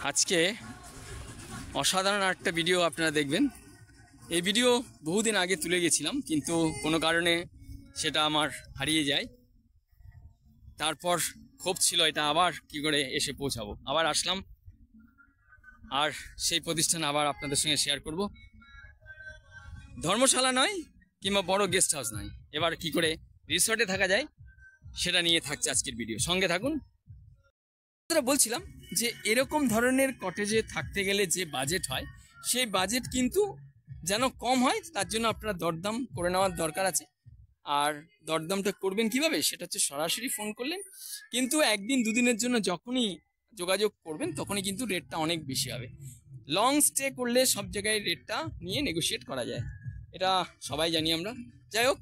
আজকে অসাধারণ একটা ভিডিও আপনারা দেখবেন। এই ভিডিও বহুদিন আগে তুলে গেছিলাম, কিন্তু কোনো কারণে সেটা আমার হারিয়ে যায়। তারপর ক্ষোভ ছিল এটা আবার কি করে এসে পৌঁছাবো, আবার আসলাম আর সেই প্রতিষ্ঠান আবার আপনাদের সঙ্গে শেয়ার করব। ধর্মশালা নয় কিংবা বড় গেস্ট হাউস নয়, এবার কি করে রিসর্টে থাকা যায় সেটা নিয়ে থাকছে আজকের ভিডিও। সঙ্গে থাকুন। বলছিলাম যে এরকম ধরনের কটেজে থাকতে গেলে যে বাজেট হয়, সেই বাজেট কিন্তু যেন কম হয়, তার জন্য আপনারা দরদাম করে নেওয়ার দরকার আছে। আর দরদামটা করবেন কিভাবে, সেটা হচ্ছে সরাসরি ফোন করলেন, কিন্তু একদিন দুদিনের জন্য যখনই যোগাযোগ করবেন তখনই কিন্তু রেটটা অনেক বেশি হবে। লং স্টে করলে সব জায়গায় রেটটা নিয়ে নেগোশিয়েট করা যায়, এটা সবাই জানি আমরা। যাই হোক,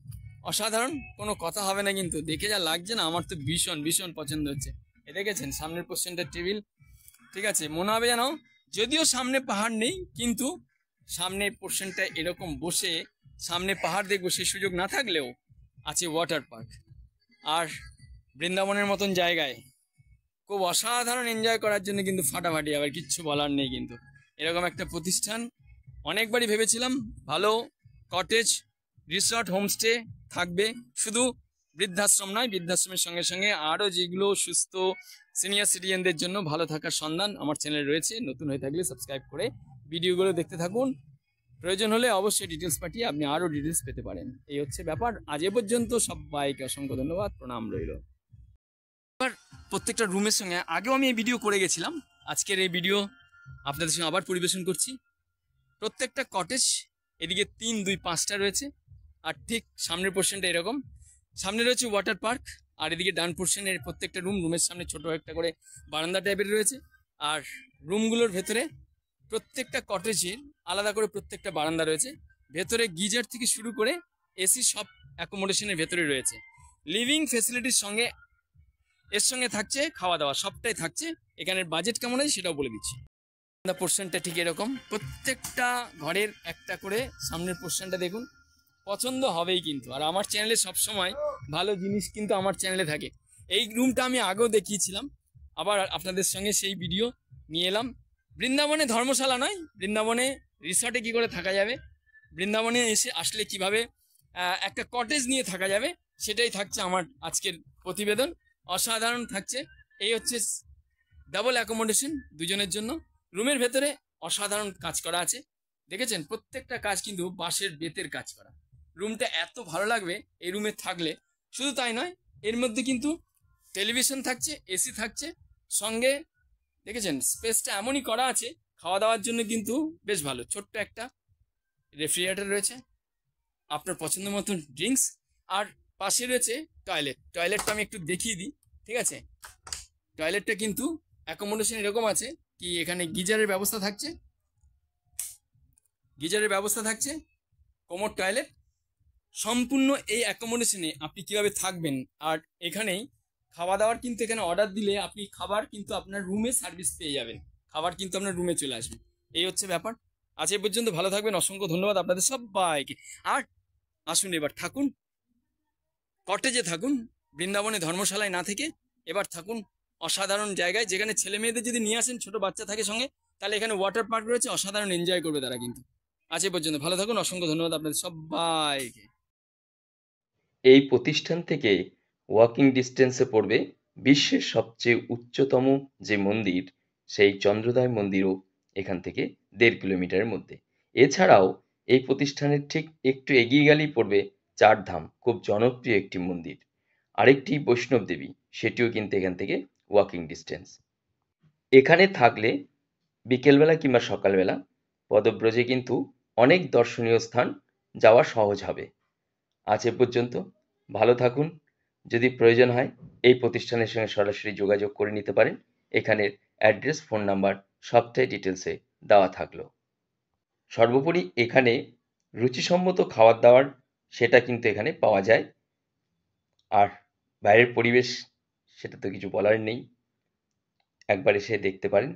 অসাধারণ কোনো কথা হবে না, কিন্তু দেখে যা লাগছে না, আমার তো ভীষণ ভীষণ পছন্দ হচ্ছে। এ দেখেছেন সামনের পোর্শনটা টেবিল, ঠিক আছে, মনে হবে যেন যদিও সামনে পাহাড় নেই, কিন্তু সামনের পোর্শনটা এরকম বসে সামনে পাহাড় দেখবো সেই সুযোগ না থাকলেও আছে ওয়াটার পার্ক। আর বৃন্দাবনের মতন জায়গায় খুব অসাধারণ এনজয় করার জন্য কিন্তু ফাটাফাটি, আবার কিচ্ছু বলার নেই। কিন্তু এরকম একটা প্রতিষ্ঠান অনেকবারই ভেবেছিলাম, ভালো কটেজ রিসর্ট হোমস্টে থাকবে, শুধু বৃদ্ধাশ্রম নয়, বৃদ্ধাশ্রমের সঙ্গে সঙ্গে আরও যেগুলো সুস্থ সিনিয়র সিটিজেনদের জন্য ভালো থাকার সন্ধান আমার চ্যানেলে রয়েছে। নতুন হয়ে থাকলে সাবস্ক্রাইব করে ভিডিওগুলো দেখতে থাকুন, প্রয়োজন হলে অবশ্যই ডিটেলস পাঠিয়ে আপনি আরও ডিটেলস পেতে পারেন। এই হচ্ছে ব্যাপার। আজ এ পর্যন্ত সবাইকে অসংখ্য ধন্যবাদ, প্রণাম রইল। এবার প্রত্যেকটা রুমের সঙ্গে আগেও আমি এই ভিডিও করে গেছিলাম, আজকের এই ভিডিও আপনাদের সঙ্গে আবার পরিবেশন করছি। প্রত্যেকটা কটেজ এদিকে 3, 2, 5টা রয়েছে, আর ঠিক সামনের পোর্শনটা এরকম। সামনে রয়েছে ওয়াটার পার্ক, আর এদিকে ডান পোর্শনের প্রত্যেকটা রুমের সামনে ছোট একটা করে বারান্দা টাইপের রয়েছে। আর রুমগুলোর ভেতরে প্রত্যেকটা কটেজের আলাদা করে প্রত্যেকটা বারান্দা রয়েছে। ভেতরে গিজার থেকে শুরু করে এসি সব অ্যাকোমোডেশনের ভেতরে রয়েছে। লিভিং ফেসিলিটির সঙ্গে এর সঙ্গে থাকছে খাওয়া দাওয়া, সবটাই থাকছে। এখানের বাজেট কেমন আছে সেটাও বলে দিচ্ছি। পোর্শনটা ঠিক এরকম, প্রত্যেকটা ঘরের একটা করে সামনের পোর্শনটা দেখুন, পছন্দ হবেই কিন্তু। আর আমার চ্যানেলে সবসময় ভালো জিনিস কিন্তু আমার চ্যানেলে থাকে। এই রুমটা আমি আগেও দেখিয়েছিলাম, আবার আপনাদের সঙ্গে সেই ভিডিও নিয়ে এলাম। বৃন্দাবনে ধর্মশালা নয়, বৃন্দাবনে রিসর্টে কি করে থাকা যাবে, বৃন্দাবনে এসে আসলে কিভাবে একটা কটেজ নিয়ে থাকা যাবে, সেটাই থাকছে আমার আজকের প্রতিবেদন। অসাধারণ থাকছে। এই হচ্ছে ডাবল অ্যাকোমোডেশন দুজনের জন্য। রুমের ভেতরে অসাধারণ কাজ করা আছে, দেখেছেন প্রত্যেকটা কাজ কিন্তু বাঁশের বেতের কাজ করা। রুমটা এত ভালো লাগবে এই রুমে থাকলে। শুধু তাই নয়, এর মধ্যে কিন্তু টেলিভিশন থাকছে, এসি থাকছে, সঙ্গে দেখেছেন স্পেসটা এমনই করা আছে খাওয়া দাওয়ার জন্য কিন্তু বেশ ভালো। ছোট্ট একটা রেফ্রিজারেটর রয়েছে, আপনার পছন্দ মতন ড্রিঙ্কস, আর পাশে রয়েছে টয়লেট। টয়লেটটা আমি একটু দেখিয়ে দিই, ঠিক আছে। টয়লেটটা কিন্তু অ্যাকোমোডেশন এরকম আছে কি, এখানে গিজারের ব্যবস্থা থাকছে, কোমোড টয়লেট সম্পূর্ণ এই অ্যাকোমোডেশনে। আপনি কিভাবে থাকবেন, আর এখানেই খাওয়া দাওয়ার কিন্তু এখানে অর্ডার দিলে আপনি খাবার কিন্তু আপনার রুমে সার্ভিস পেয়ে যাবেন, খাবার কিন্তু আপনার রুমে চলে আসবে। এই হচ্ছে ব্যাপার। আজ এ পর্যন্ত, ভালো থাকবেন, অসংখ্য ধন্যবাদ আপনাদের সবাইকে। আর আসুন এবার থাকুন কটেজে, থাকুন বৃন্দাবনে ধর্মশালায় না থেকে, এবার থাকুন অসাধারণ জায়গায়, যেখানে ছেলে মেয়েদের যদি নিয়ে আসেন, ছোট বাচ্চা থাকে সঙ্গে, তাহলে এখানে ওয়াটার পার্ক রয়েছে, অসাধারণ এনজয় করবে তারা কিন্তু। আজ এ পর্যন্ত, ভালো থাকুন, অসংখ্য ধন্যবাদ আপনাদের সবাইকে। এই প্রতিষ্ঠান থেকে ওয়াকিং ডিস্টেন্সে পড়বে বিশ্বের সবচেয়ে উচ্চতম যে মন্দির, সেই চন্দ্রোদয় মন্দিরও এখান থেকে 1.5 কিলোমিটারের মধ্যে। এছাড়াও এই প্রতিষ্ঠানের ঠিক একটু এগিয়ে গেলেই পড়বে চারধাম, খুব জনপ্রিয় একটি মন্দির। আরেকটি বৈষ্ণব দেবী, সেটিও কিন্তু এখান থেকে ওয়াকিং ডিস্টেন্স। এখানে থাকলে বিকেলবেলা কিংবা সকালবেলা পদব্রজে কিন্তু অনেক দর্শনীয় স্থান যাওয়া সহজ হবে। আজ এ পর্যন্ত, ভালো থাকুন। যদি প্রয়োজন হয় এই প্রতিষ্ঠানের সঙ্গে সরাসরি যোগাযোগ করে নিতে পারেন। এখানের অ্যাড্রেস, ফোন নাম্বার সবটাই ডিটেলসে দেওয়া থাকলো। সর্বোপরি এখানে রুচিসম্মত খাবার দাবার সেটা কিন্তু এখানে পাওয়া যায়। আর বাইরের পরিবেশ, সেটা তো কিছু বলার নেই, একবার এসে দেখতে পারেন।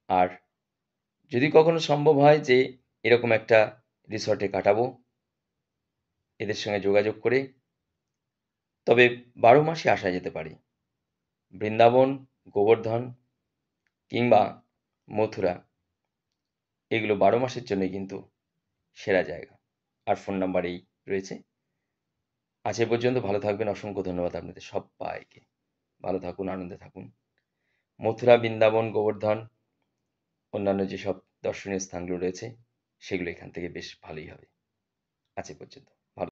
আর যদি কখনো সম্ভব হয় যে এরকম একটা রিসর্টে কাটাবো এদের সঙ্গে যোগাযোগ করে, তবে 12 মাসে আসা যেতে পারে। বৃন্দাবন, গোবর্ধন কিংবা মথুরা, এগুলো 12 মাসের জন্যই কিন্তু সেরা জায়গা। আর ফোন নাম্বার এই রয়েছে। আজ এ পর্যন্ত, ভালো থাকবেন। অসংখ্য ধন্যবাদ আপনাদের সব্বাইকে। ভালো থাকুন, আনন্দে থাকুন। মথুরা, বৃন্দাবন, গোবর্ধন, অন্যান্য যেসব দর্শনীয় স্থানগুলো রয়েছে সেগুলো এখান থেকে বেশ ভালোই হবে। আজ এ পর্যন্ত।